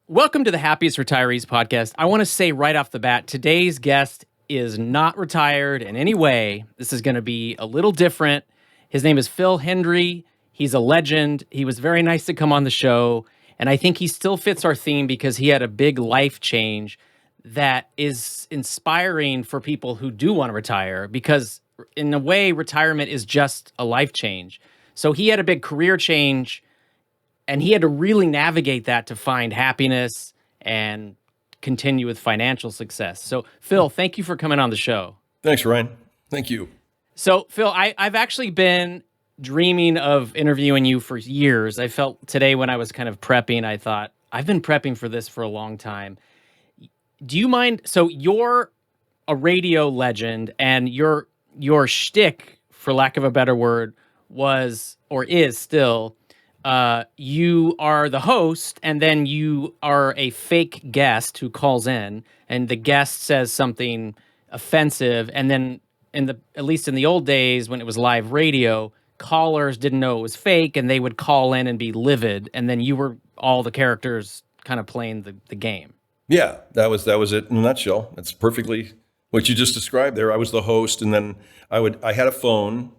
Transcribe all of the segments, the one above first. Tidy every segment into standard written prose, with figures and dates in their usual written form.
Welcome to the Happiest Retirees podcast. I want to say right off the bat, today's guest is not retired in any way. This is going to be a little different. His name is Phil Hendrie. He's a legend. He was very nice to come on the show. And I think he still fits our theme because he had a big life change that is inspiring for people who do want to retire, because in a way, retirement is just a life change. So he had a big career change, and he had to really navigate that to find happiness and continue with financial success. So, Phil, thank you for coming on the show. Thanks, Ryan. Thank you. So, Phil, I've actually been dreaming of interviewing you for years. I felt today when I was kind of prepping, I thought, I've been prepping for this for a long time. Do you mind? So you're a radio legend, and your shtick, for lack of a better word, was or is still, you are the host, and then you are a fake guest who calls in, and the guest says something offensive, and then at least in the old days when it was live radio, callers didn't know it was fake, and they would call in and be livid, and then you were all the characters kind of playing the game. Yeah, that was it in a nutshell. That's perfectly what you just described there. I was the host, and then I had a phone.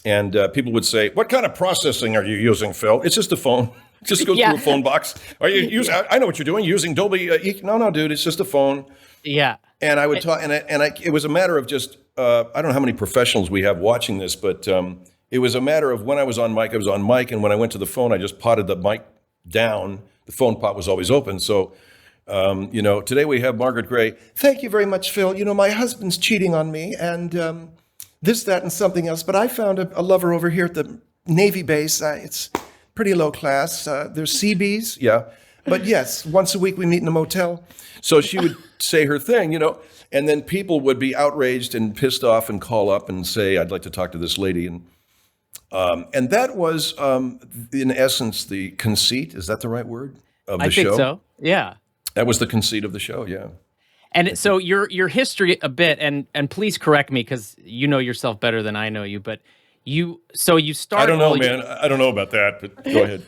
And people would say, "What kind of processing are you using, Phil?" It's just a phone. It just goes through a phone box. Are you using? I know what you're doing. Using Dolby. No, dude. It's just a phone. Yeah. And I would talk, and it was a matter of just. I don't know how many professionals we have watching this, but it was a matter of when I was on mic, and when I went to the phone, I just potted the mic down. The phone pot was always open, so. Today we have Margaret Gray. Thank you very much, Phil. My husband's cheating on me, and. This, that, and something else. But I found a lover over here at the Navy base. It's pretty low class. There's CBs. Yeah. But yes, once a week we meet in a motel. So she would say her thing, and then people would be outraged and pissed off and call up and say, "I'd like to talk to this lady." And that was, in essence, the conceit. Is that the right word of the show? I think so. Yeah. That was the conceit of the show. Yeah. And so your history a bit, and please correct me because you know yourself better than I know you, but you started. I don't know, man. I don't know about that, but go ahead.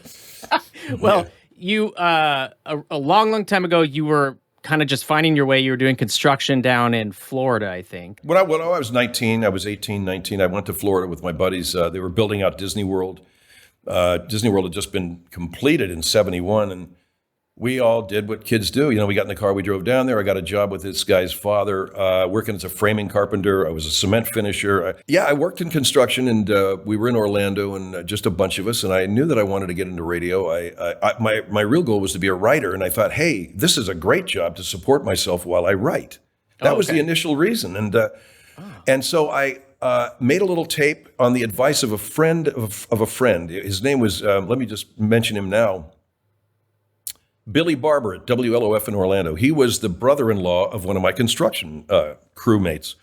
Well, you a long time ago, you were kind of just finding your way. You were doing construction down in Florida, I think. When I was 19, I was 18, 19. I went to Florida with my buddies. They were building out Disney World. Disney World had just been completed in '71, and we all did what kids do. We got in the car, we drove down there. I got a job with this guy's father, working as a framing carpenter. I was a cement finisher. I worked in construction, and we were in Orlando, and just a bunch of us. And I knew that I wanted to get into radio. My real goal was to be a writer, and I thought, hey, this is a great job to support myself while I write. That was the initial reason. And so I made a little tape on the advice of a friend of a friend. His name was, let me just mention him now, Billy Barber at WLOF in Orlando. He was the brother-in-law of one of my construction crewmates.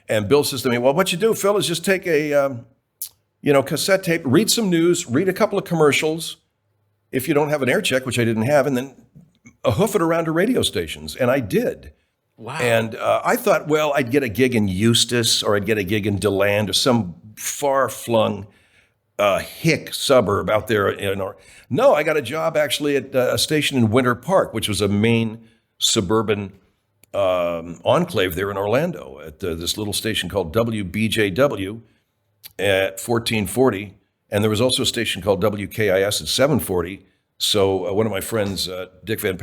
And Bill says to me, "Well, what you do, Phil, is just take a cassette tape, read some news, read a couple of commercials, if you don't have an air check, which I didn't have, and then hoof it around to radio stations." And I did. Wow. And I thought, well, I'd get a gig in Eustis, or I'd get a gig in DeLand, or some far-flung hick suburb out there. No, I got a job actually at a station in Winter Park, which was a main suburban enclave there in Orlando, at this little station called WBJW at 1440. And there was also a station called WKIS at 740. So one of my friends, Dick Klein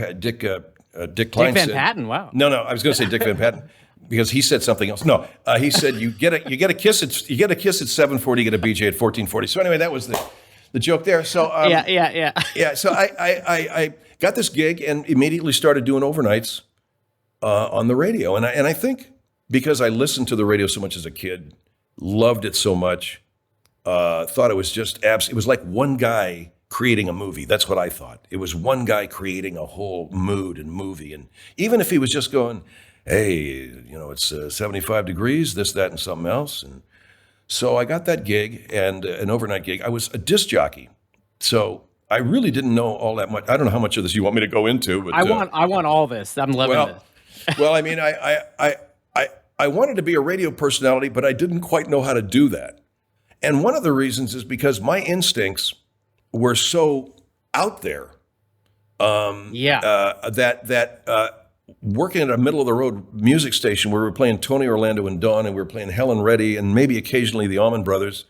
Dick Van said, Patten, wow. No, I was going to say Dick Van Patten, because he said something else. No, he said you get a kiss at 740, you get a BJ at 1440. So anyway, that was the joke there. So yeah. So I got this gig and immediately started doing overnights on the radio, and I think because I listened to the radio so much as a kid, loved it so much, thought it was just it was like one guy creating a movie. That's what I thought. It was one guy creating a whole mood and movie, and even if he was just going, "Hey, it's 75 degrees, this, that, and something else." And so I got that gig, and an overnight gig. I was a disc jockey, so I really didn't know all that much. I don't know how much of this you want me to go into, but I want all this. I'm loving this. Well, I mean, I wanted to be a radio personality, but I didn't quite know how to do that. And one of the reasons is because my instincts were so out there Yeah. Working at a middle of the road music station where we were playing Tony Orlando and Dawn, and we were playing Helen Reddy, and maybe occasionally the Allman Brothers,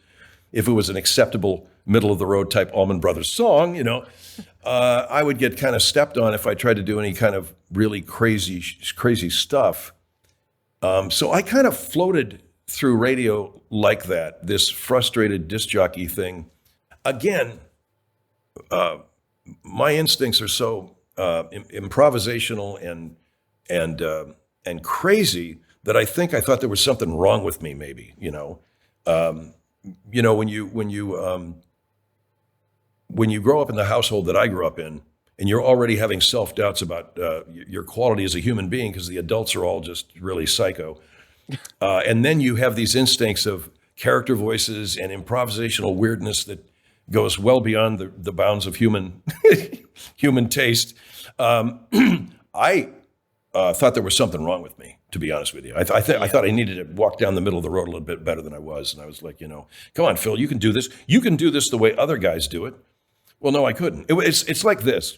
if it was an acceptable middle of the road type Allman Brothers song, I would get kind of stepped on if I tried to do any kind of really crazy stuff. So I kind of floated through radio like that, this frustrated disc jockey thing. Again, my instincts are so improvisational and crazy that I thought there was something wrong with me. Maybe when you grow up in the household that I grew up in, and you're already having self-doubts about your quality as a human being because the adults are all just really psycho, and then you have these instincts of character voices and improvisational weirdness that goes well beyond the bounds of human taste. I thought there was something wrong with me, to be honest with you. I thought I needed to walk down the middle of the road a little bit better than I was. And I was like, come on, Phil, you can do this. You can do this the way other guys do it. Well, no, I couldn't. It's like this.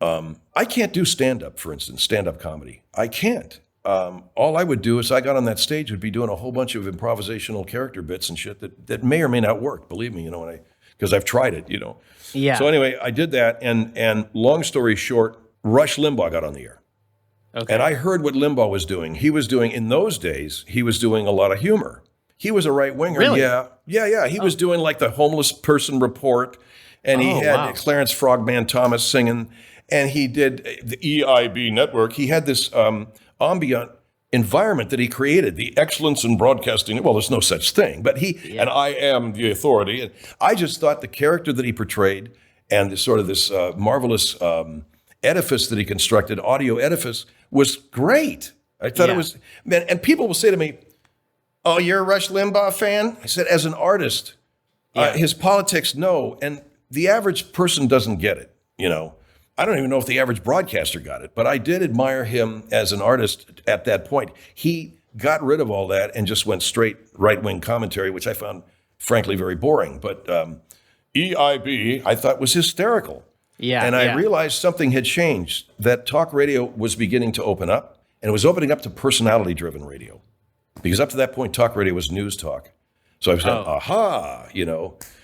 I can't do stand-up, for instance, stand-up comedy. I can't. All I would do is I got on that stage would be doing a whole bunch of improvisational character bits and shit that may or may not work. Believe me, because I've tried it, Yeah. So anyway, I did that, and long story short, Rush Limbaugh got on the air. Okay. And I heard what Limbaugh was doing. In those days, he was doing a lot of humor. He was a right-winger. Really? Yeah. He was doing like the homeless person report, and he had Clarence Frogman Thomas singing, and he did the EIB network. He had this ambient environment that he created, the excellence in broadcasting. Well, there's no such thing, but and I am the authority. And I just thought the character that he portrayed and this marvelous edifice that he constructed, audio edifice, was great. I thought it was, man, and people will say to me, "Oh, you're a Rush Limbaugh fan?" I said, as an artist, his politics, no. And the average person doesn't get it, I don't even know if the average broadcaster got it, but I did admire him as an artist at that point. He got rid of all that and just went straight right-wing commentary, which I found, frankly, very boring. But EIB, I thought, was hysterical. Yeah. And I realized something had changed, that talk radio was beginning to open up, and it was opening up to personality-driven radio. Because up to that point, talk radio was news talk. So I was like, aha,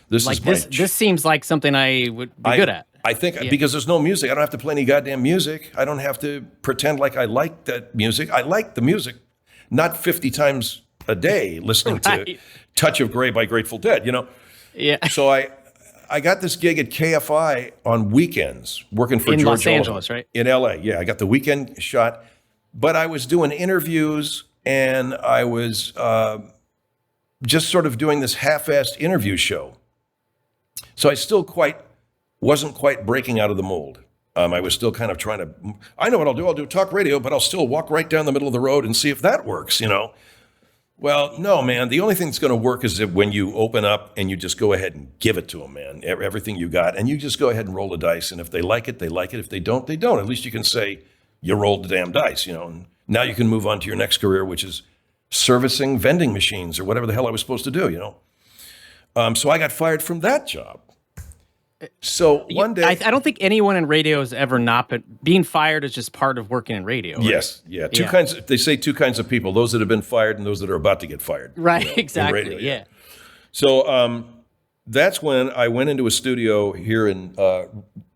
this like is this seems like something I would be good at. I think because there's no music, I don't have to play any goddamn music. I don't have to pretend like I like that music. I like the music, not 50 times a day listening to Touch of Grey by Grateful Dead, Yeah. So I got this gig at KFI on weekends, working for George Los Angeles, Oliver, right? in LA. Yeah, I got the weekend shot, but I was doing interviews, and I was just sort of doing this half-assed interview show. So I still wasn't quite breaking out of the mold. I was still kind of trying to, I know what I'll do. I'll do talk radio, but I'll still walk right down the middle of the road and see if that works, Well, no, man. The only thing that's going to work is when you open up and you just go ahead and give it to them, man. Everything you got. And you just go ahead and roll the dice. And if they like it, they like it. If they don't, they don't. At least you can say you rolled the damn dice, And now you can move on to your next career, which is servicing vending machines or whatever the hell I was supposed to do, So I got fired from that job. So one day, I don't think anyone in radio has ever not been. Being fired is just part of working in radio. Right? Yes, yeah. They say two kinds of people: those that have been fired and those that are about to get fired. Right, exactly. Radio, yeah. So that's when I went into a studio here in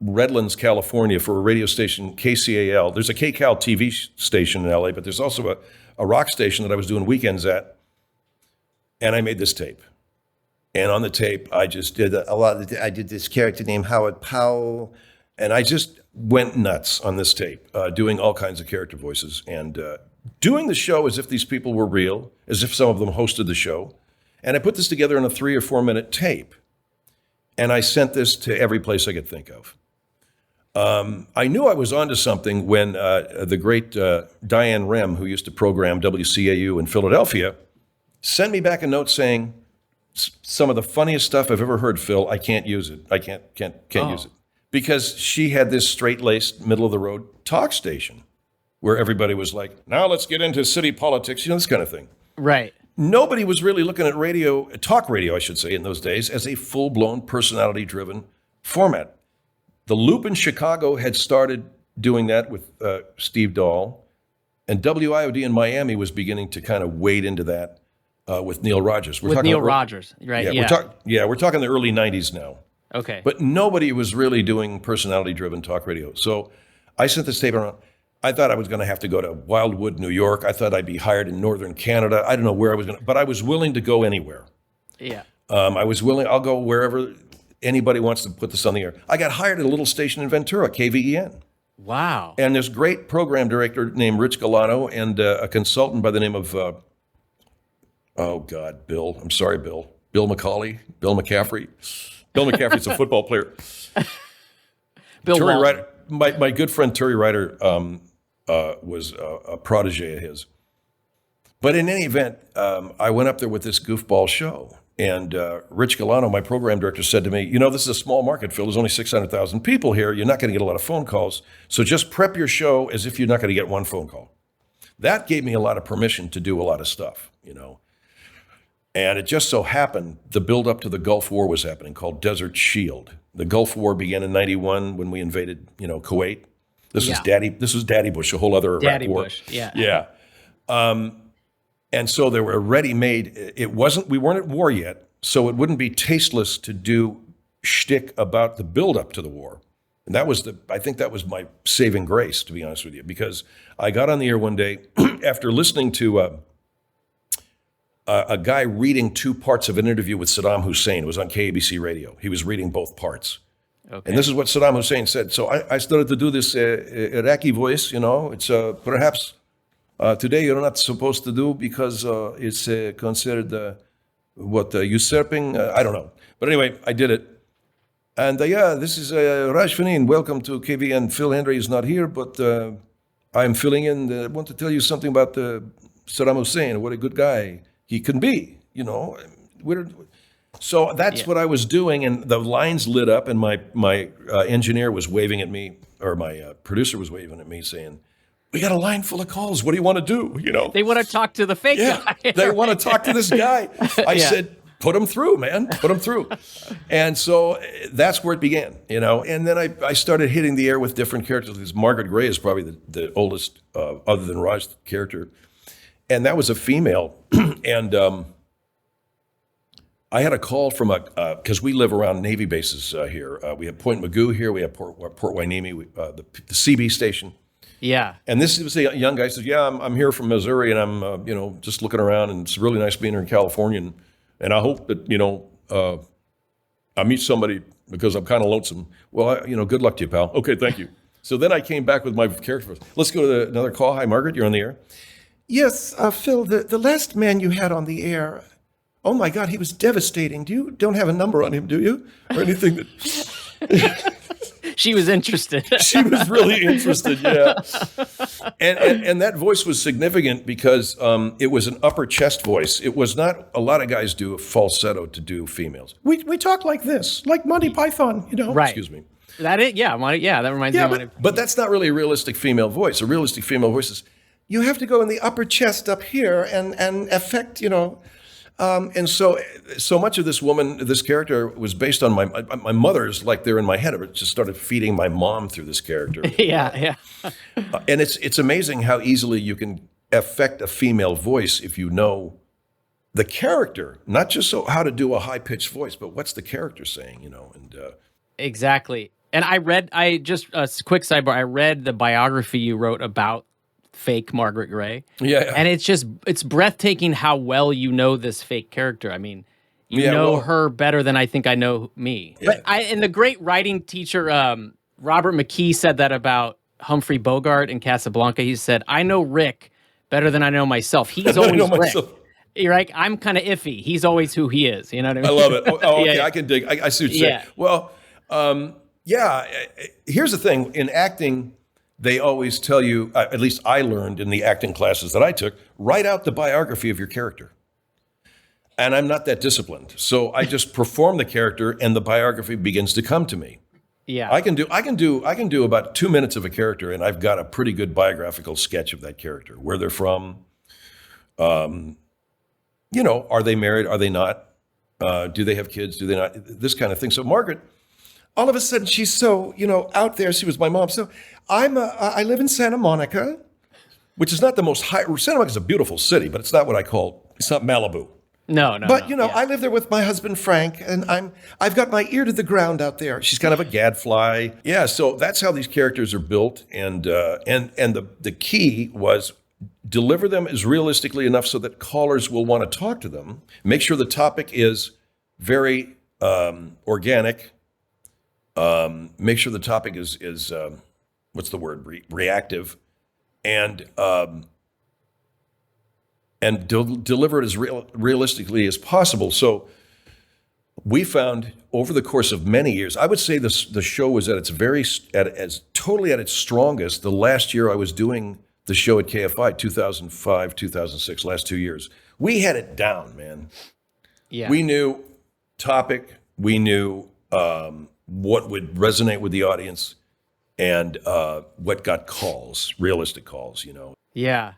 Redlands, California, for a radio station, KCAL. There's a KCAL TV station in LA, but there's also a rock station that I was doing weekends at, and I made this tape. And on the tape, I just did I did this character named Howard Powell, and I just went nuts on this tape, doing all kinds of character voices and doing the show as if these people were real, as if some of them hosted the show. And I put this together in a 3 or 4 minute tape, and I sent this to every place I could think of. I knew I was onto something when the great Diane Rem, who used to program WCAU in Philadelphia, sent me back a note saying, "Some of the funniest stuff I've ever heard, Phil. I can't use it. I can't use it." Because she had this straight-laced, middle-of-the-road talk station where everybody was like, "Now let's get into city politics," this kind of thing. Right. Nobody was really looking at talk radio, I should say, in those days, as a full-blown, personality-driven format. The Loop in Chicago had started doing that with Steve Dahl, and WIOD in Miami was beginning to kind of wade into that with Neil Rogers. With Neil Rogers, right? Yeah, we're talking the early 90s now. Okay. But nobody was really doing personality-driven talk radio. So I sent this tape around. I thought I was going to have to go to Wildwood, New York. I thought I'd be hired in Northern Canada. I don't know where I was going to, but I was willing to go anywhere. Yeah. I was willing, I'll go wherever anybody wants to put this on the air. I got hired at a little station in Ventura, KVEN. Wow. And this great program director named Rich Galano and a consultant by the name of, Bill. I'm sorry, Bill. Bill McCauley, Bill McCaffrey. Bill McCaffrey's a football player. Bill Terry Walton. Ryder, my good friend Terry Ryder was a protege of his. But in any event, I went up there with this goofball show. And Rich Galano, my program director, said to me, this is a small market, Phil. There's only 600,000 people here. You're not going to get a lot of phone calls. So just prep your show as if you're not going to get one phone call. That gave me a lot of permission to do a lot of stuff, And it just so happened the build-up to the Gulf War was happening, called Desert Shield. The Gulf War began in 91 when we invaded, Kuwait. This was Daddy Bush, a whole other Iraq war. Bush, yeah. Yeah. And so there were ready-made. We weren't at war yet, so it wouldn't be tasteless to do shtick about the build-up to the war. And I think that was my saving grace, to be honest with you, because I got on the air one day after listening to a guy reading two parts of an interview with Saddam Hussein. It was on KABC radio. He was reading both parts. Okay. And this is what Saddam Hussein said. So I started to do this Iraqi voice, It's perhaps today you're not supposed to do because it's considered usurping. I don't know. But anyway, I did it. And this is Raj Fanin. Welcome to KVN. Phil Hendrie is not here, but I'm filling in. I want to tell you something about Saddam Hussein. What a good guy he can be, So that's what I was doing, and the lines lit up, and my engineer was waving at me, or my producer was waving at me, saying, "We got a line full of calls. What do you want to do?" They want to talk to the fake guy. They want to talk to this guy. I said, "Put him through, man. Put him through." And so that's where it began, And then I started hitting the air with different characters. Because Margaret Gray is probably the oldest, other than Raj, character. And that was a female. And I had a call from because we live around Navy bases here. We have Point Magoo here. We have Port Hueneme, the CB station. Yeah. And this was a young guy who says, "Yeah, I'm here from Missouri, and I'm just looking around, and it's really nice being here in California, and I hope that I meet somebody because I'm kind of lonesome." Well, good luck to you, pal. Okay, thank you. So then I came back with my character. Let's go to another call. Hi, Margaret. You're on the air. Yes, Phil. The last man you had on the air. Oh my God, he was devastating. You don't have a number on him, do you, or anything that? She was interested. She was really interested, yeah. And that voice was significant because it was an upper chest voice. It was not, a lot of guys do a falsetto to do females. We talk like this, like Monty Python, Right. Excuse me. That reminds me of Monty. But that's not really a realistic female voice. A realistic female voice is, you have to go in the upper chest up here and affect, and so much of this character was based on my mother's, like they're in my head. I just started feeding my mom through this character. Yeah. And it's amazing how easily you can affect a female voice if you know the character, not just how to do a high-pitched voice, but what's the character saying, and Exactly. And I just a quick sidebar, I read the biography you wrote about fake Margaret Gray. Yeah. And it's breathtaking how well you know this fake character. I mean, you know her better than I think I know me. Yeah. But and the great writing teacher, Robert McKee, said that about Humphrey Bogart in Casablanca. He said, "I know Rick better than I know myself. He's always Rick." You're like, I'm kind of iffy. He's always who he is. You know what I mean? I love it. Okay. I can dig. I see what you're saying. Well, here's the thing. In acting, they always tell you, at least I learned in the acting classes that I took, write out the biography of your character. And I'm not that disciplined. So I just perform the character and the biography begins to come to me. Yeah. I can do about 2 minutes of a character and I've got a pretty good biographical sketch of that character, where they're from, are they married? Are they not? Do they have kids? Do they not? This kind of thing. So Margaret, all of a sudden she's so, out there. She was my mom. So I live in Santa Monica, which is not the most high. Santa Monica is a beautiful city, but it's not what I call, it's not Malibu. No, no. But no. I live there with my husband Frank, and I've got my ear to the ground out there. She's kind of a gadfly. Yeah, so that's how these characters are built, and the key was deliver them as realistically enough so that callers will want to talk to them. Make sure the topic is very organic. Make sure the topic is what's the word? Reactive, and deliver it as realistically as possible. So we found over the course of many years, I would say the show was at its totally at its strongest the last year I was doing the show at KFI, 2005, 2006, last 2 years. We had it down, man. Yeah. We knew topic, we knew what would resonate with the audience, and what got calls, realistic calls, Yeah.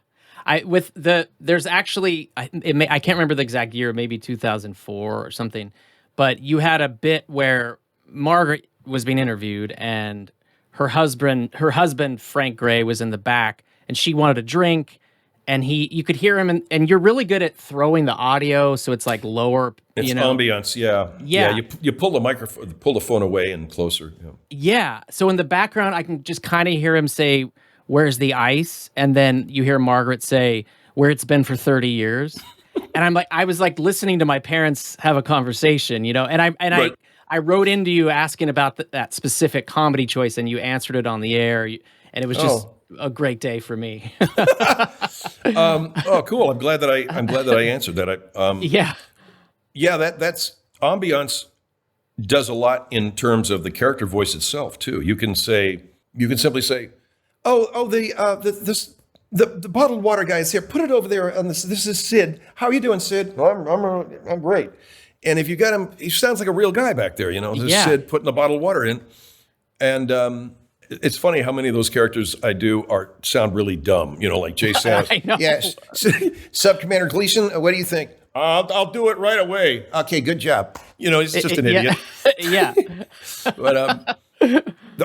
There's actually, I can't remember the exact year, maybe 2004 or something, but you had a bit where Margaret was being interviewed and her husband, Frank Gray, was in the back and she wanted a drink and you could hear him and you're really good at throwing the audio. So it's like lower, it's ambience. Yeah. Yeah. You pull the phone away and closer. Yeah. Yeah. So in the background, I can just kind of hear him say, "Where's the ice?" And then you hear Margaret say, "Where it's been for 30 years." And I was like listening to my parents have a conversation, and Right. I wrote into you asking about that specific comedy choice and you answered it on the air. And it was just a great day for me. Cool. I'm glad that I answered that. Yeah. Yeah, that's ambiance does a lot in terms of the character voice itself too. You can simply say, the bottled water guy is here. Put it over there on this. This is Sid. How are you doing, Sid? I'm great. And if you got him, he sounds like a real guy back there. This is Sid putting the bottled water in. And it's funny how many of those characters I do sound really dumb. Like Jay Sanders. I know. Yes. Sub Commander Gleason, what do you think? I'll do it right away. Okay, good job. He's just an idiot. Yeah. But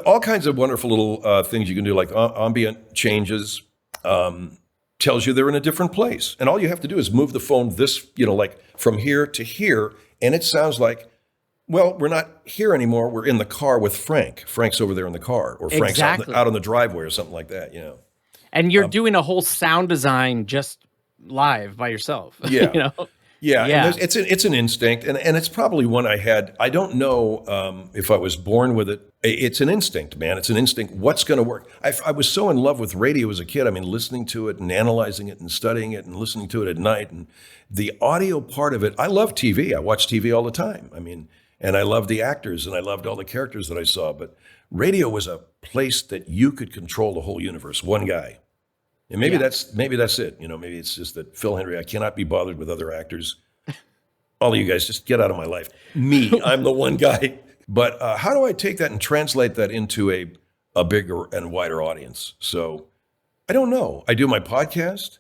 all kinds of wonderful little things you can do, like ambient changes, tells you they're in a different place. And all you have to do is move the phone like from here to here, and it sounds like, well, we're not here anymore. We're in the car with Frank. Frank's over there in the car, or Frank's Exactly. out on the driveway or something like that, And you're doing a whole sound design just live by yourself. Yeah. Yeah. Yeah. And it's an instinct, and it's probably one I had. I don't know if I was born with it. It's an instinct, man. It's an instinct. What's going to work? I was so in love with radio as a kid. I mean, listening to it and analyzing it and studying it and listening to it at night. And the audio part of it, I love TV. I watch TV all the time. I mean, and I loved the actors and I loved all the characters that I saw. But radio was a place that you could control the whole universe, one guy. And maybe that's it. Maybe it's just that Phil Hendrie, I cannot be bothered with other actors. All of you guys, just get out of my life. Me, I'm the one guy. But how do I take that and translate that into a bigger and wider audience? So I don't know. I do my podcast.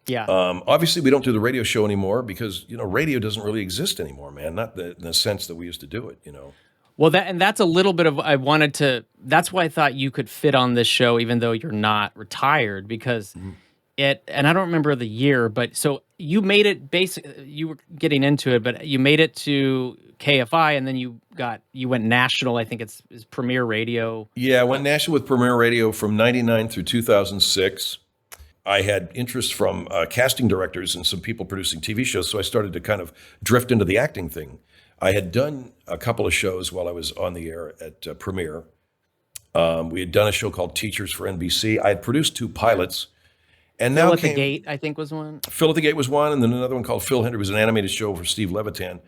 Yeah. Obviously, we don't do the radio show anymore because, radio doesn't really exist anymore, man. Not in the sense that we used to do it, Well, that's a little bit of, that's why I thought you could fit on this show, even though you're not retired, because and I don't remember the year, but so you made it you were getting into it, but you made it to KFI and then you went national. I think it's Premier Radio. Yeah, I went national with Premier Radio from 99 through 2006. I had interest from casting directors and some people producing TV shows, so I started to kind of drift into the acting thing. I had done a couple of shows while I was on the air at Premiere. We had done a show called Teachers for NBC. I had produced 2 pilots. And Phil now at the Gate, I think, was one. Phil at the Gate was one, and then another one called Phil Hendrie was an animated show for Steve Levitan.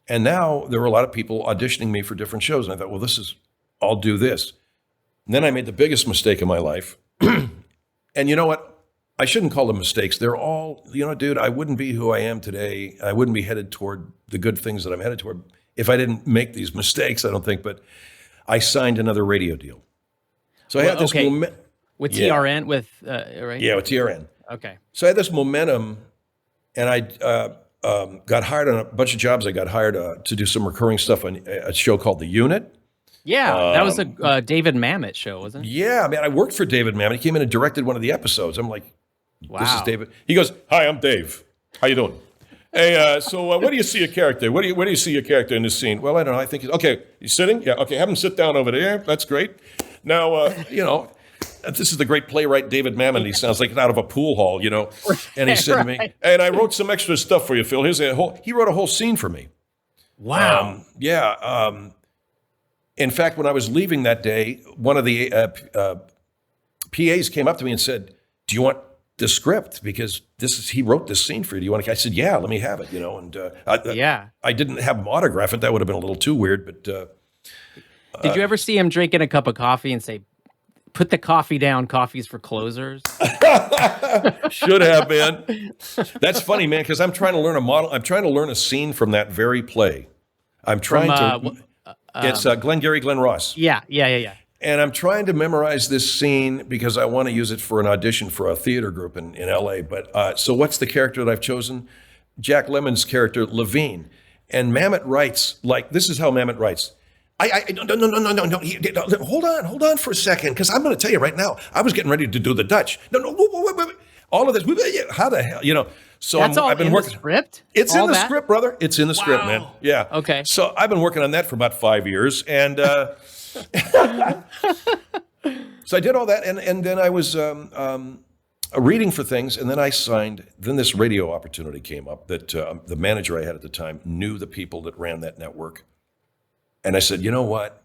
And now there were a lot of people auditioning me for different shows. And I thought, well, I'll do this. And then I made the biggest mistake of my life. And you know what? I shouldn't call them mistakes. They're all, dude, I wouldn't be who I am today. I wouldn't be headed toward the good things that I'm headed toward if I didn't make these mistakes, I don't think. But I signed another radio deal. So I had this with TRN, right? Yeah, with TRN. Okay. So I had this momentum, and I got hired on a bunch of jobs. I got hired to do some recurring stuff on a show called The Unit. Yeah, that was a David Mamet show, wasn't it? Yeah, man, I worked for David Mamet. He came in and directed one of the episodes. I'm like, this is Wow. David. He goes, "Hi, I'm Dave. How you doing? Hey, so where do you see a character? Where do you see your character in this scene? Well, I don't know. I think okay. You sitting? Yeah. Okay. Have him sit down over there. That's great. Now, this is the great playwright David Mamet. He sounds like out of a pool hall, And he said to me, "And I wrote some extra stuff for you, Phil. He wrote a whole scene for me. Wow. In fact, when I was leaving that day, one of the PAs came up to me and said, "Do you want the script? Because he wrote this scene for you. Do you want to?" I said, "Yeah, let me have it." And I didn't have him autograph it. That would have been a little too weird. But did you ever see him drinking a cup of coffee and say, "Put the coffee down. Coffee's for closers"? Should have been. That's funny, man. Because I'm trying to learn a model. I'm trying to learn a scene from that very play. I'm trying to. It's Glenn Ross. Yeah. And I'm trying to memorize this scene because I want to use it for an audition for a theater group in LA. But so what's the character that I've chosen? Jack Lemmon's character, Levine. And Mamet writes, this is how Mamet writes. No. Hold on for a second, because I'm going to tell you right now, I was getting ready to do the Dutch. No. Wait. All of this, how the hell, So That's all I've been in working. the script? It's all in the that? script, brother. It's in the script, man. Yeah. Okay. So I've been working on that for about 5 years. And so I did all that. And then I was reading for things. And then I signed. Then this radio opportunity came up that the manager I had at the time knew the people that ran that network. And I said, you know what?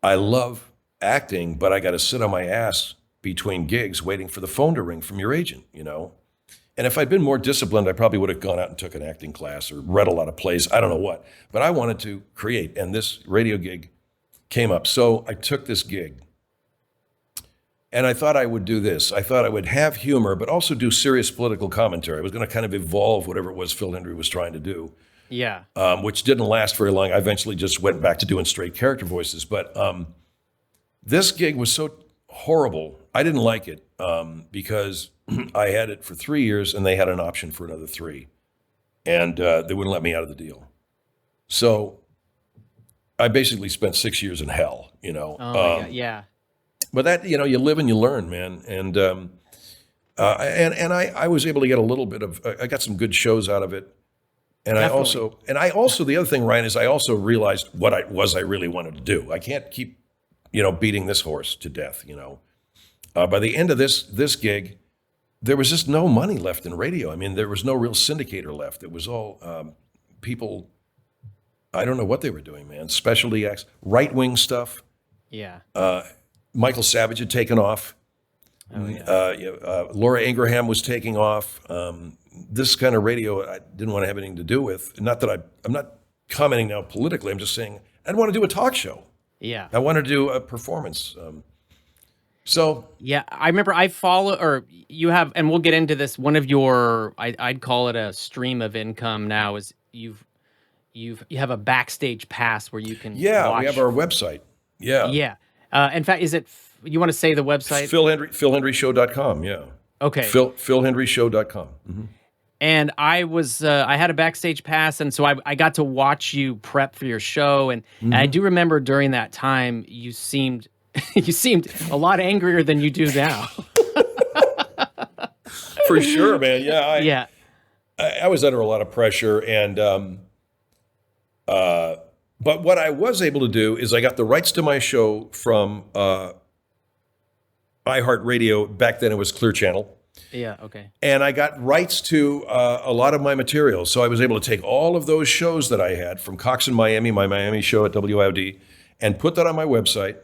I love acting, but I got to sit on my ass between gigs waiting for the phone to ring from your agent, And if I'd been more disciplined, I probably would have gone out and took an acting class or read a lot of plays. I don't know what. But I wanted to create, and this radio gig came up. So I took this gig, and I thought I would do this. I thought I would have humor, but also do serious political commentary. I was going to kind of evolve whatever it was Phil Hendrie was trying to do. Yeah. Which didn't last very long. I eventually just went back to doing straight character voices. But this gig was so horrible. I didn't like it because I had it for 3 years and they had an option for another 3. And they wouldn't let me out of the deal. So I basically spent 6 years in hell, Oh, my God. Yeah. But that, you live and you learn, man. And I was able to get a little bit of, I got some good shows out of it. And Definitely. I also, the other thing, Ryan, is I also realized what I really wanted to do. I can't keep, beating this horse to death, By the end of this gig, there was just no money left in radio. I mean, there was no real syndicator left. It was all people, I don't know what they were doing, man. Specialty acts, right-wing stuff. Yeah. Michael Savage had taken off. Oh, yeah. Laura Ingraham was taking off. This kind of radio I didn't want to have anything to do with. Not that I'm not commenting now politically. I'm just saying I didn't want to do a talk show. Yeah. I wanted to do a performance. Yeah, I remember I follow, or you have, and we'll get into this. One of your, I'd call it a stream of income now, is you have a backstage pass where you can. Yeah, watch. we have our website. Yeah. Yeah. In fact, is it? You want to say the website? PhilHendrieShow.com. Yeah. Okay. PhilHendrieShow.com. Mm-hmm. And I had a backstage pass, and so I got to watch you prep for your show, and I do remember during that time you seemed a lot angrier than you do now. For sure, man. Yeah. Yeah. I was under a lot of pressure, and but what I was able to do is I got the rights to my show from iHeartRadio. Back then it was Clear Channel. Yeah, okay. And I got rights to a lot of my material. So I was able to take all of those shows that I had from Cox in Miami, my Miami show at WIOD, and put that on my website.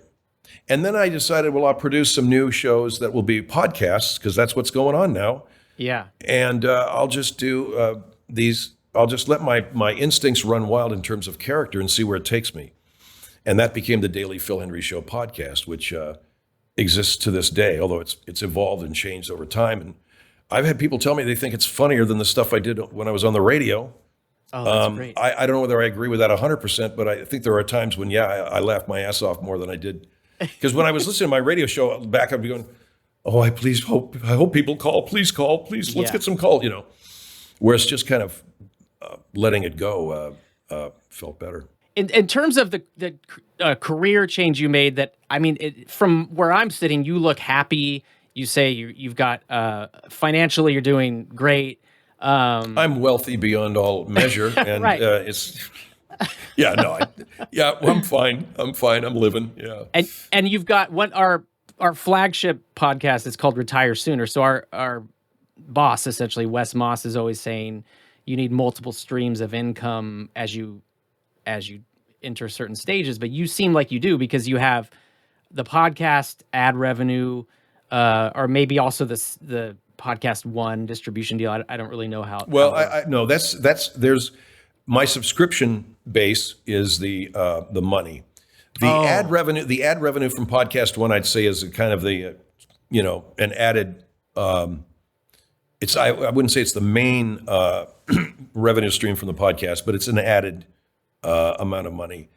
And then I decided, well, I'll produce some new shows that will be podcasts, because that's what's going on now. Yeah. And I'll just do I'll just let my instincts run wild in terms of character and see where it takes me. And that became the Daily Phil Hendrie Show podcast, which exists to this day, although it's evolved and changed over time. And I've had people tell me they think it's funnier than the stuff I did when I was on the radio. Oh, that's great. I don't know whether I agree with that 100%, but I think there are times when, I laughed my ass off more than I did. Because when I was listening to my radio show back, I'd be going, oh, I hope people call. Please call. Please, let's get some calls, Whereas just kind of letting it go felt better. in terms of the career change you made, that I mean, from where I'm sitting, you look happy. You say you've got financially, you're doing great. I'm wealthy beyond all measure, and Right. it's yeah, no, yeah, well, I'm fine. I'm fine. I'm living. Yeah. And you've got what our flagship podcast is called Retire Sooner. So our boss, essentially Wes Moss, is always saying you need multiple streams of income as you enter certain stages, but you seem like you do, because you have the podcast ad revenue, or maybe also the podcast one distribution deal. I don't really know how. Well, I no, that's there's my subscription base is the money. The ad revenue from podcast one, I'd say, is a kind of the an added. It's I wouldn't say it's the main revenue stream from the podcast, but it's an added amount of money.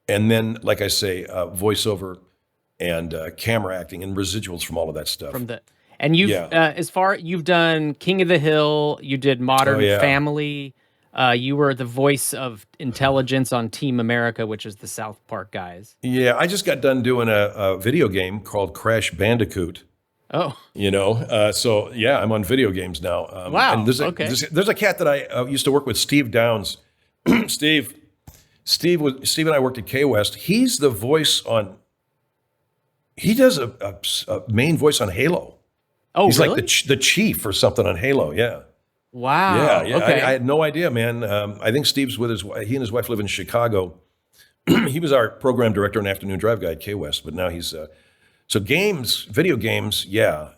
And then, like I say, voiceover and camera acting and residuals from all of that stuff. And you've you've done King of the Hill, you did Modern Family, you were the voice of intelligence on Team America, which is the South Park guys. Yeah, I just got done doing a video game called Crash Bandicoot. Oh, so yeah, I'm on video games now. Wow. And there's a cat that I used to work with, Steve Downs. Steve and I worked at K West. He's the voice on. He does a main voice on Halo. Oh, he's really? like the chief or something on Halo. Yeah. Wow. Yeah. Okay. I had no idea, man. I think Steve's with he and his wife live in Chicago. He was our program director and afternoon drive guy at K West, but now he's so video games. Yeah,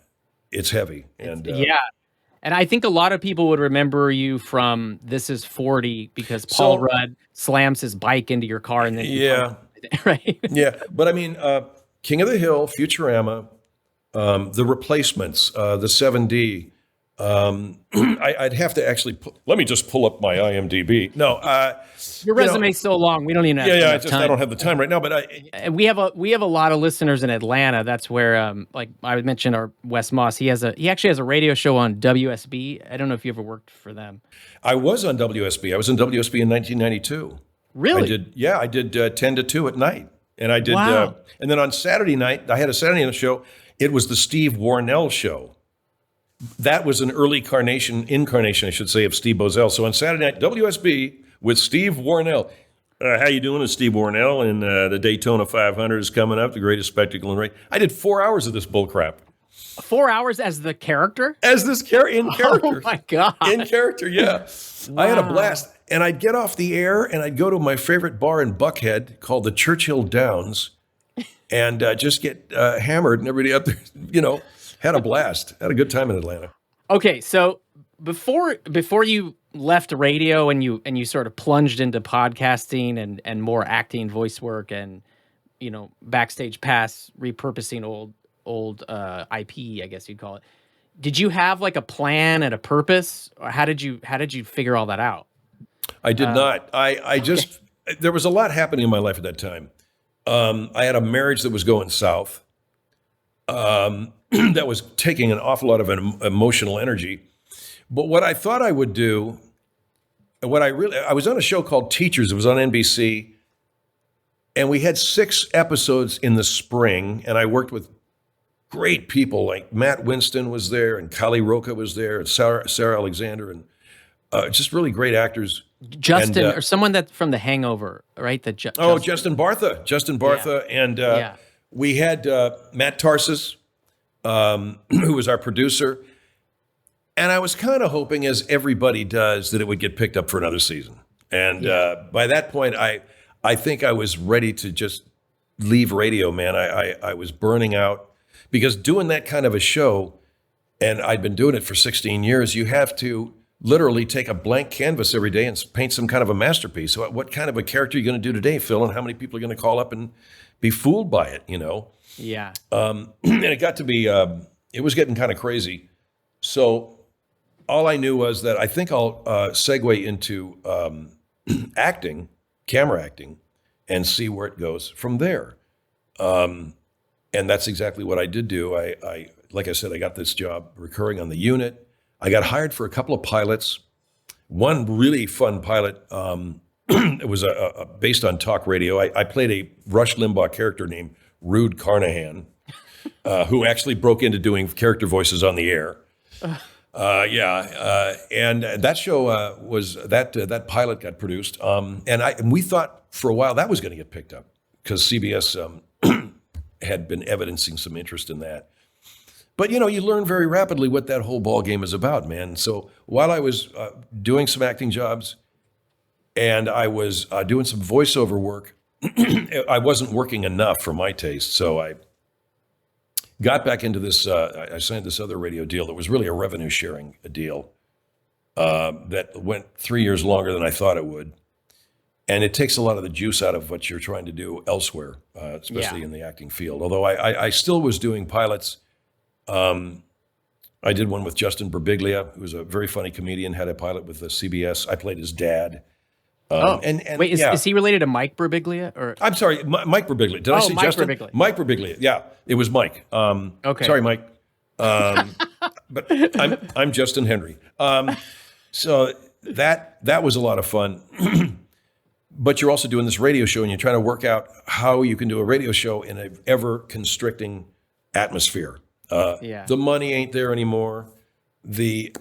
it's heavy. And and I think a lot of people would remember you from This Is 40, because Paul Rudd slams his bike into your car and then right. Yeah, but I mean, King of the Hill, Futurama, The Replacements, the 7D. I'd have to actually let me just pull up my IMDb. No, your resume's so long, we don't even have I don't have the time right now. But we have a lot of listeners in Atlanta. That's where, like I mentioned, our Wes Moss. He actually has a radio show on WSB. I don't know if you ever worked for them. I was on WSB. I was on WSB in 1992. Really? I did 10 to 2 at night, and I did. Wow. And then on Saturday night, I had a Saturday night show. It was the Steve Warnell show. That was an early incarnation, I should say, of Steve Bozell. So on Saturday night, WSB with Steve Warnell. How you doing? It's Steve Warnell, and the Daytona 500 is coming up, the greatest spectacle in race. I did 4 hours of this bullcrap. 4 hours as the character? As this in character. Oh my God. In character, yeah. Wow. I had a blast. And I'd get off the air and I'd go to my favorite bar in Buckhead called the Churchill Downs and just get hammered, and everybody up there, had a blast. Had a good time in Atlanta. Okay, so before you left radio and you sort of plunged into podcasting and more acting, voice work, and backstage pass, repurposing old IP, I guess you'd call it. Did you have like a plan and a purpose, or how did you figure all that out? I did not. I just there was a lot happening in my life at that time. I had a marriage that was going south. That was taking an awful lot of emotional energy. But what I thought I would do, I was on a show called Teachers. It was on NBC. And we had 6 episodes in the spring. And I worked with great people like Matt Winston was there, and Kali Roca was there, and Sarah Alexander, and just really great actors. Justin, or someone that from The Hangover, right? Justin Bartha. Yeah. And we had Matt Tarsus, who was our producer. And I was kind of hoping, as everybody does, that it would get picked up for another season. And by that point, I think I was ready to just leave radio, man. I was burning out, because doing that kind of a show, and I'd been doing it for 16 years, you have to literally take a blank canvas every day and paint some kind of a masterpiece. So what kind of a character are you going to do today, Phil? And how many people are going to call up and be fooled by it, Yeah. And it got to be, it was getting kind of crazy. So all I knew was that I think I'll segue into acting, camera acting, and see where it goes from there. And that's exactly what I did do. I like I said, I got this job recurring on the unit. I got hired for a couple of pilots. One really fun pilot it was based on talk radio. I played a Rush Limbaugh character named Rude Carnahan, who actually broke into doing character voices on the air. And that show was that pilot got produced, and we thought for a while that was going to get picked up because CBS had been evidencing some interest in that. But you learn very rapidly what that whole ball game is about, man. So while I was doing some acting jobs and I was doing some voiceover work, I wasn't working enough for my taste. So I got back into this. I signed this other radio deal that was really a revenue sharing deal that went 3 years longer than I thought it would. And it takes a lot of the juice out of what you're trying to do elsewhere, especially in the acting field. Although I still was doing pilots. I did one with Justin Birbiglia, who's a very funny comedian, had a pilot with the CBS. I played his dad. And wait, is he related to Mike Birbiglia? Or I'm sorry, Mike Birbiglia. Did I say Mike Justin? Birbiglia. Mike Birbiglia. Yeah, it was Mike. Okay. Sorry, Mike. But I'm Justin Hendrie. So that was a lot of fun. But you're also doing this radio show, and you're trying to work out how you can do a radio show in an ever-constricting atmosphere. The money ain't there anymore.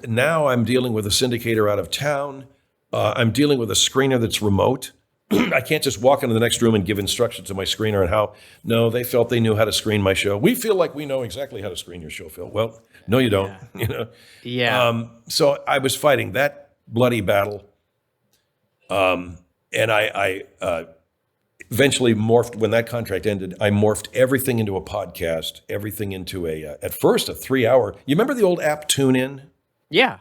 Now I'm dealing with a syndicator out of town. I'm dealing with a screener that's remote. I can't just walk into the next room and give instructions to my screener on how. No, they felt they knew how to screen my show. We feel like we know exactly how to screen your show, Phil. Well, no, you don't. Yeah. So I was fighting that bloody battle. And I eventually morphed, when that contract ended, I morphed everything into a podcast, everything into at first a 3-hour. You remember the old app TuneIn? Yeah.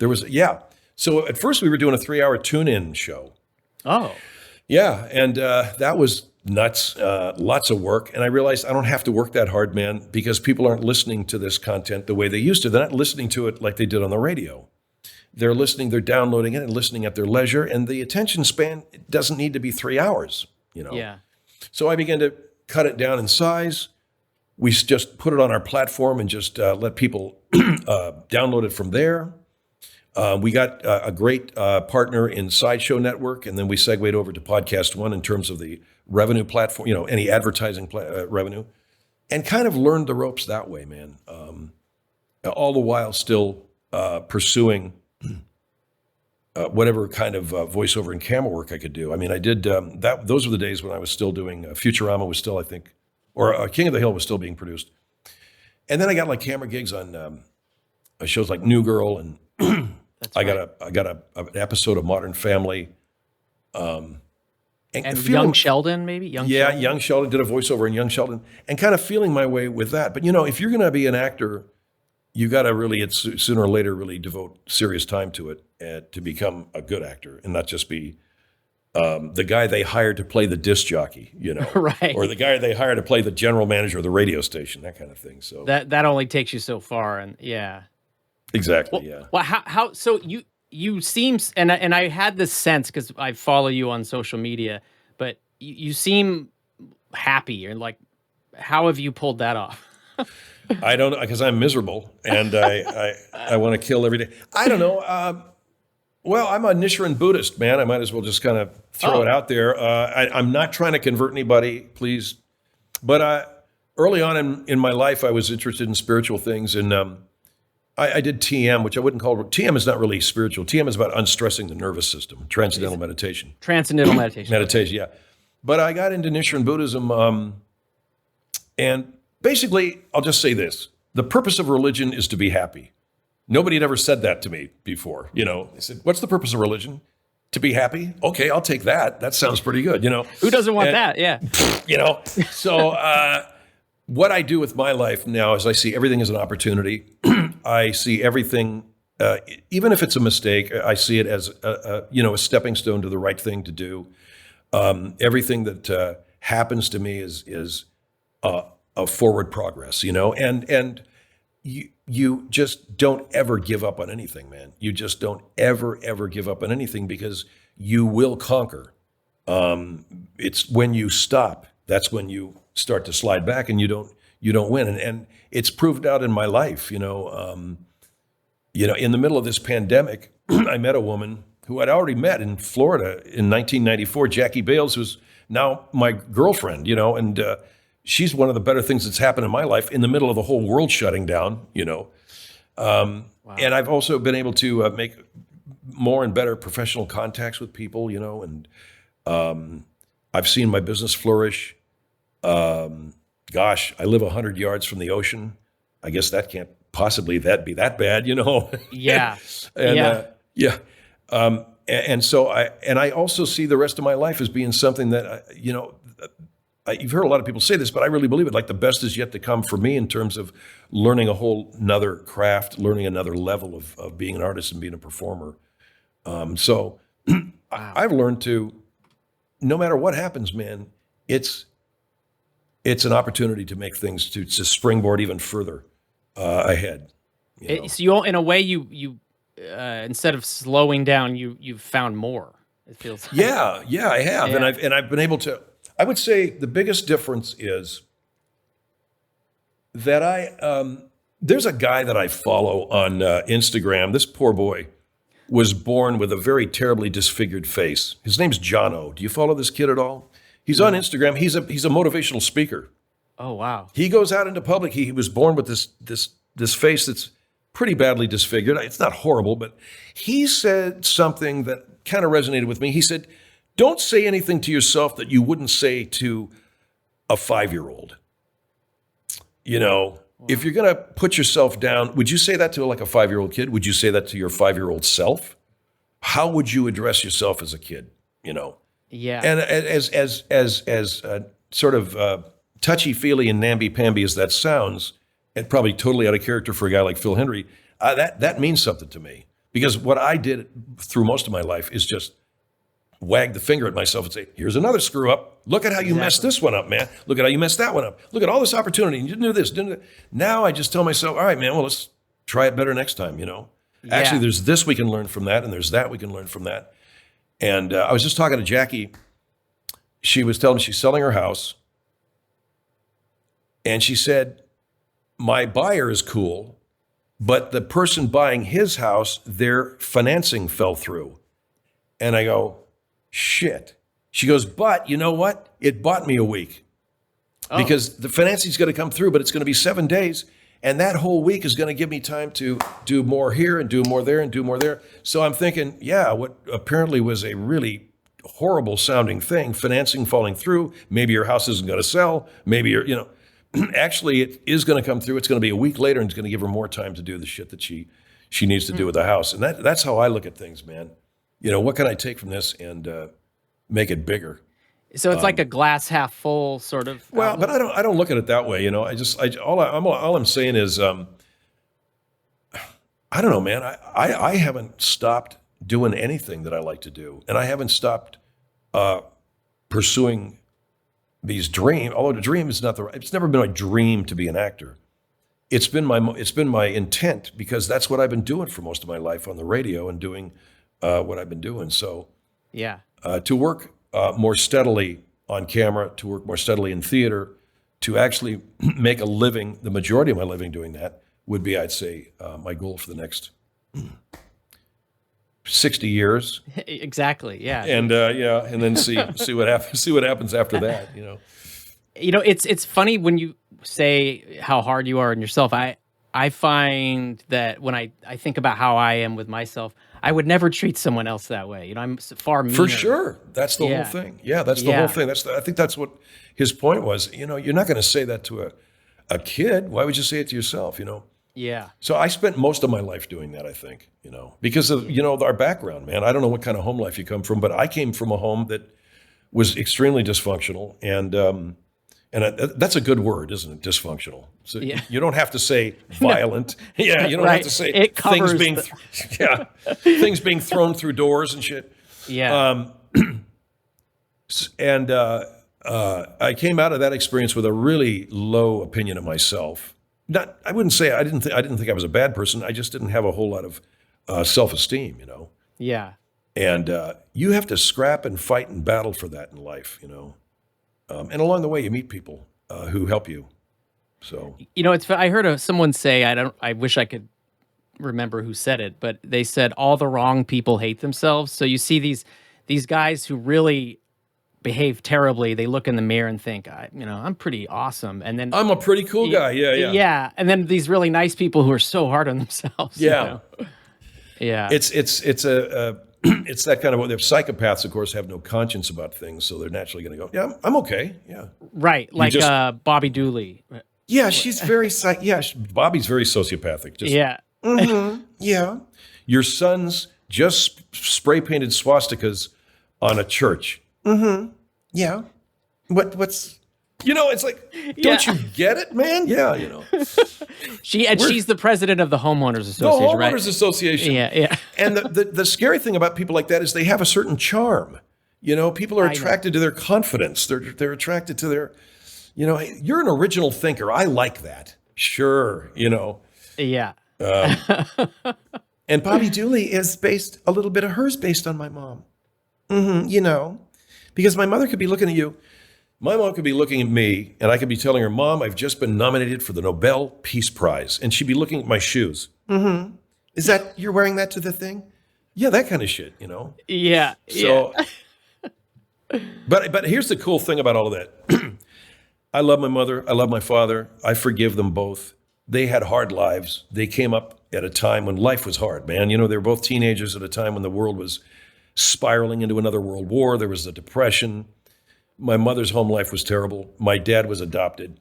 So at first we were doing a 3-hour TuneIn show. Oh. Yeah, and that was nuts, lots of work. And I realized I don't have to work that hard, man, because people aren't listening to this content the way they used to. They're not listening to it like they did on the radio. They're listening, they're downloading it and listening at their leisure. And the attention span doesn't need to be 3 hours, Yeah. So I began to cut it down in size. We just put it on our platform and just let people download it from there. We got a great partner in Sideshow Network, and then we segued over to Podcast One in terms of the revenue platform, any advertising revenue, and kind of learned the ropes that way, man. All the while still pursuing whatever kind of voiceover and camera work I could do. I mean, I did that. Those were the days when I was still doing Futurama was still, I think, or King of the Hill was still being produced. And then I got like camera gigs on shows like New Girl, and I got an episode of Modern Family. And Young Sheldon, maybe? Sheldon? Young Sheldon, did a voiceover in Young Sheldon, and kind of feeling my way with that. But, if you're going to be an actor, you got to really, sooner or later, really devote serious time to it to become a good actor and not just be the guy they hired to play the disc jockey, right. Or the guy they hired to play the general manager of the radio station, that kind of thing. So that only takes you so far, and yeah. Exactly, yeah. Well, how so you seem, and I had this sense because I follow you on social media, but you seem happy, and like, how have you pulled that off? I don't know, because I'm miserable and I want to kill every day. I don't know. Well, I'm a Nichiren Buddhist, man. I might as well just kind of throw it out there. I'm not trying to convert anybody, please. But early on in my life, I was interested in spiritual things, and I did TM, which I wouldn't call TM is not really spiritual. TM is about unstressing the nervous system, transcendental meditation. Transcendental meditation. Meditation, yeah. But I got into Nichiren Buddhism, and basically, I'll just say this. The purpose of religion is to be happy. Nobody had ever said that to me before. They said, what's the purpose of religion? To be happy? Okay, I'll take that. That sounds pretty good, Who doesn't want that? Yeah. So what I do with my life now is I see everything as an opportunity. I see everything, even if it's a mistake, I see it as a stepping stone to the right thing to do. Everything that happens to me is a forward progress, and you just don't ever give up on anything, man. You just don't ever give up on anything, because you will conquer. It's when you stop, that's when you start to slide back, and you don't win. And it's proved out in my life, in the middle of this pandemic, I met a woman who I'd already met in Florida in 1994, Jackie Bales, who's now my girlfriend, and she's one of the better things that's happened in my life in the middle of the whole world shutting down, Wow. And I've also been able to make more and better professional contacts with people, and I've seen my business flourish. Gosh, I live 100 yards from the ocean. I guess that can't possibly be that bad, Yeah. And Yeah. yeah. And so I also see the rest of my life as being something that, you've heard a lot of people say this, but I really believe it. Like the best is yet to come for me in terms of learning a whole another craft, learning another level of being an artist and being a performer. So I've learned to, no matter what happens, man, it's an opportunity to make things to springboard even further ahead. So you, in a way, you instead of slowing down, you've found more. It feels like. Yeah, I have, Yeah. and I've been able to. I would say the biggest difference is that there's a guy that I follow on Instagram. This poor boy was born with a very terribly disfigured face. His name's Jono. Do you follow this kid at all? He's on Instagram. He's a motivational speaker. Oh wow. He goes out into public. He was born with this face that's pretty badly disfigured. It's not horrible, but he said something that kind of resonated with me. He said, "Don't say anything to yourself that you wouldn't say to a 5-year-old. If you're going to put yourself down, would you say that to like a 5-year-old kid? Would you say that to your 5-year-old self? How would you address yourself as a kid? Yeah. And as sort of touchy-feely and namby-pamby as that sounds, and probably totally out of character for a guy like Phil Hendrie, that means something to me. Because what I did through most of my life is just wag the finger at myself and say, here's another screw up. Look at how you messed this one up, man. Look at how you messed that one up. Look at all this opportunity. You didn't do this, didn't do that. Now I just tell myself, all right, man, well, let's try it better next time, Actually, there's this we can learn from that, and there's that we can learn from that. And I was just talking to Jackie. She was telling me she's selling her house. And she said, my buyer is cool, but the person buying his house, their financing fell through. And I go, shit. She goes, but you know what? It bought me a week. Because the financing's going to come through, but it's going to be 7 days. And that whole week is going to give me time to do more here and do more there and do more there. So I'm thinking, yeah, what apparently was a really horrible sounding thing, financing falling through, maybe your house isn't going to sell, maybe you're, actually it is going to come through. It's going to be a week later and it's going to give her more time to do the shit that she needs to do with the house. And that's how I look at things, man. What can I take from this and make it bigger? So it's like a glass half full sort of. Well, but I don't look at it that way. All I'm saying is, I don't know, man. I haven't stopped doing anything that I like to do, and I haven't stopped pursuing these dreams. Although the dream is not it's never been my dream to be an actor. It's been my intent because that's what I've been doing for most of my life on the radio and doing what I've been doing. So yeah, to work more steadily on camera, to work more steadily in theater, to actually make a living, the majority of my living doing that would be, I'd say, my goal for the next 60 years. Exactly. Yeah. And and then see what happens. See what happens after that. It's funny when you say how hard you are on yourself. I find that when I think about how I am with myself, I would never treat someone else that way. I'm far meaner. For sure. That's the whole thing. Yeah, that's the whole thing. I think that's what his point was. You're not going to say that to a kid. Why would you say it to yourself, Yeah. So I spent most of my life doing that, I think, because of, our background, man. I don't know what kind of home life you come from, but I came from a home that was extremely dysfunctional. And that's a good word, isn't it? Dysfunctional. So you don't have to say violent. Yeah, you don't have to say things being things being thrown through doors and shit. Yeah. And I came out of that experience with a really low opinion of myself. I wouldn't say I didn't think I was a bad person. I just didn't have a whole lot of self-esteem, Yeah. And you have to scrap and fight and battle for that in life, and along the way, you meet people who help you. So I heard someone say, I wish I could remember who said it, but they said all the wrong people hate themselves. So you see these guys who really behave terribly. They look in the mirror and think, I'm pretty awesome. And then I'm a pretty cool guy. Yeah, yeah. yeah. And then these really nice people who are so hard on themselves. Yeah. Yeah. It's it's that kind of, the psychopaths, of course, have no conscience about things, so they're naturally going to go, yeah, I'm okay. Yeah. Right. Like Bobby Dooley. Yeah, she's very Bobby's very sociopathic. Just, Yeah. yeah. Your son's just spray painted swastikas on a church. Yeah. What's it's like, don't you get it, man? Yeah, She's the president of the homeowners association. The homeowners right? association. Yeah, yeah. And the scary thing about people like that is they have a certain charm. People are attracted to their confidence. They're attracted to their, hey, you're an original thinker. I like that. Sure, Yeah. And Bobby Dooley is a little bit of hers based on my mom. Because my mother could be looking at you. My mom could be looking at me, and I could be telling her, Mom, I've just been nominated for the Nobel Peace Prize. And she'd be looking at my shoes. Is that, you're wearing that to the thing? Yeah, that kind of shit, Yeah. So, but here's the cool thing about all of that. I love my mother. I love my father. I forgive them both. They had hard lives. They came up at a time when life was hard, man. They were both teenagers at a time when the world was spiraling into another world war. There was the Depression. My mother's home life was terrible. My dad was adopted.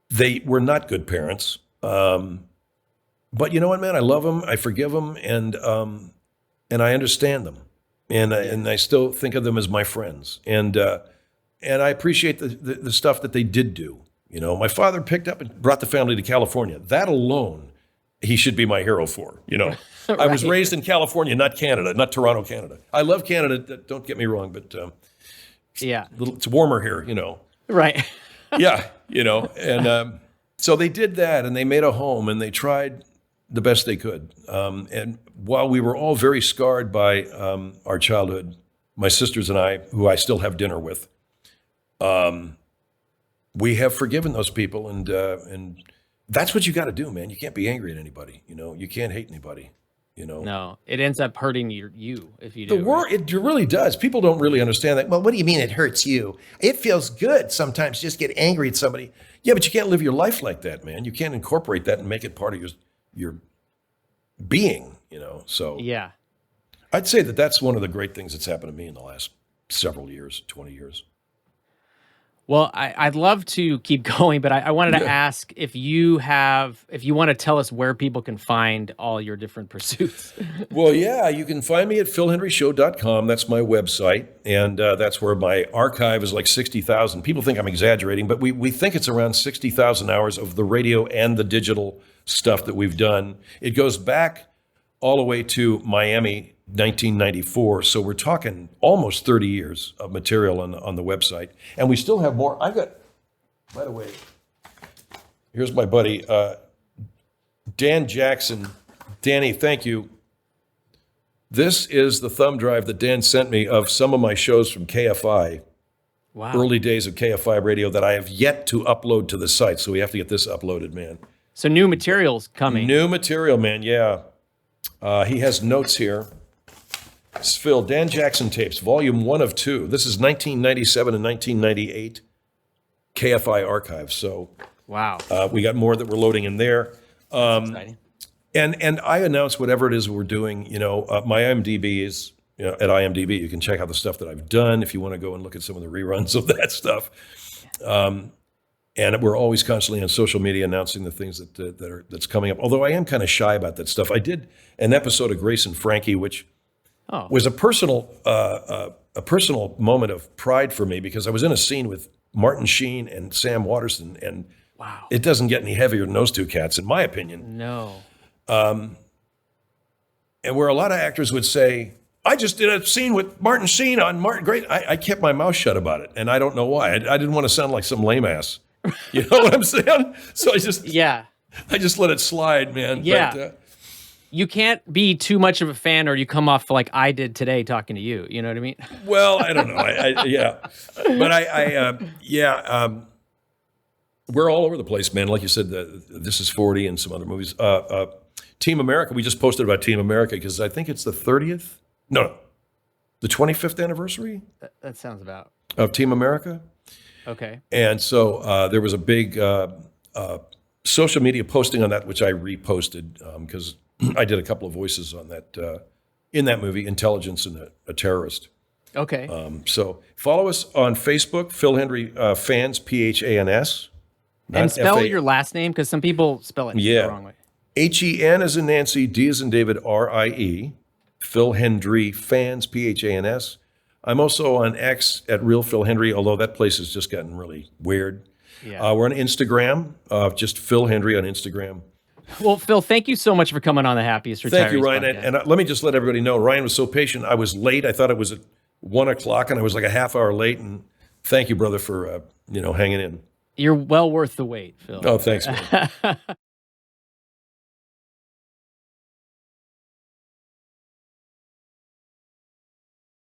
They were not good parents. But you know what, man? I love them. I forgive them, and I understand them, and I still think of them as my friends. And I appreciate the stuff that they did do. My father picked up and brought the family to California. That alone, he should be my hero for. Right. I was raised in California, not Canada, not Toronto, Canada. I love Canada. Don't get me wrong, but it's warmer here. Right. Yeah, and so they did that, and they made a home, and they tried the best they could. And while we were all very scarred by our childhood, my sisters and I, who I still have dinner with, we have forgiven those people, and that's what you got to do, man. You can't be angry at anybody. You can't hate anybody. No, it ends up hurting you if you do. It really does. People don't really understand that. Well, what do you mean it hurts you? It feels good sometimes just get angry at somebody. Yeah, but you can't live your life like that, man. You can't incorporate that and make it part of your being, So yeah, I'd say that's one of the great things that's happened to me in the last several years, 20 years. Well, I'd love to keep going, but I wanted to ask if you want to tell us where people can find all your different pursuits. Well, yeah, you can find me at philhendrieshow.com. That's my website, and that's where my archive is like 60,000. People think I'm exaggerating, but we think it's around 60,000 hours of the radio and the digital stuff that we've done. It goes back all the way to Miami, 1994. So we're talking almost 30 years of material on the website. And we still have more. I've got, by the way, here's my buddy, Dan Jackson. Danny, thank you. This is the thumb drive that Dan sent me of some of my shows from KFI. Wow. Early days of KFI radio that I have yet to upload to the site. So we have to get this uploaded, man. So new material's coming. New material, man, yeah. He has notes here. It's Phil, Dan Jackson tapes, volume 1 of 2. This is 1997 and 1998 KFI archives. So wow, we got more that we're loading in there. That's exciting. And I announce whatever it is we're doing. My IMDb is at IMDb. You can check out the stuff that I've done if you want to go and look at some of the reruns of that stuff. And we're always constantly on social media announcing the things that's coming up. Although I am kind of shy about that stuff. I did an episode of Grace and Frankie, which was a personal moment of pride for me because I was in a scene with Martin Sheen and Sam Waterston, and wow, it doesn't get any heavier than those two cats, in my opinion. No. And where a lot of actors would say, I just did a scene with Martin Sheen on Martin Grace. I kept my mouth shut about it, and I don't know why. I didn't want to sound like some lame ass. You know what I'm saying? So I just let it slide, man. Yeah. But, you can't be too much of a fan or you come off like I did today talking to you. You know what I mean? Well, I don't know. But we're all over the place, man. Like you said, This Is 40 and some other movies. Team America, we just posted about Team America because I think it's the 30th. No, the 25th anniversary That sounds about of Team America. okay. And so there was a big social media posting on that, which I reposted because I did a couple of voices on that in that movie, Intelligence and a Terrorist. Okay. So follow us on Facebook, Phil Hendrie Fans, PHANS. And spell your last name because some people spell it the wrong way. HEN as in Nancy, D as in David, RIE. Phil Hendrie Fans, PHANS. I'm also on X at Real Phil Hendrie, although that place has just gotten really weird. Yeah. We're on Instagram, just Phil Hendrie on Instagram. Well, Phil, thank you so much for coming on the Happiest Retirees Thank you, Ryan. podcast. And let me just let everybody know, Ryan was so patient. I was late. I thought it was at 1 o'clock, and I was like a half hour late. And thank you, brother, for hanging in. You're well worth the wait, Phil. Oh, thanks, man.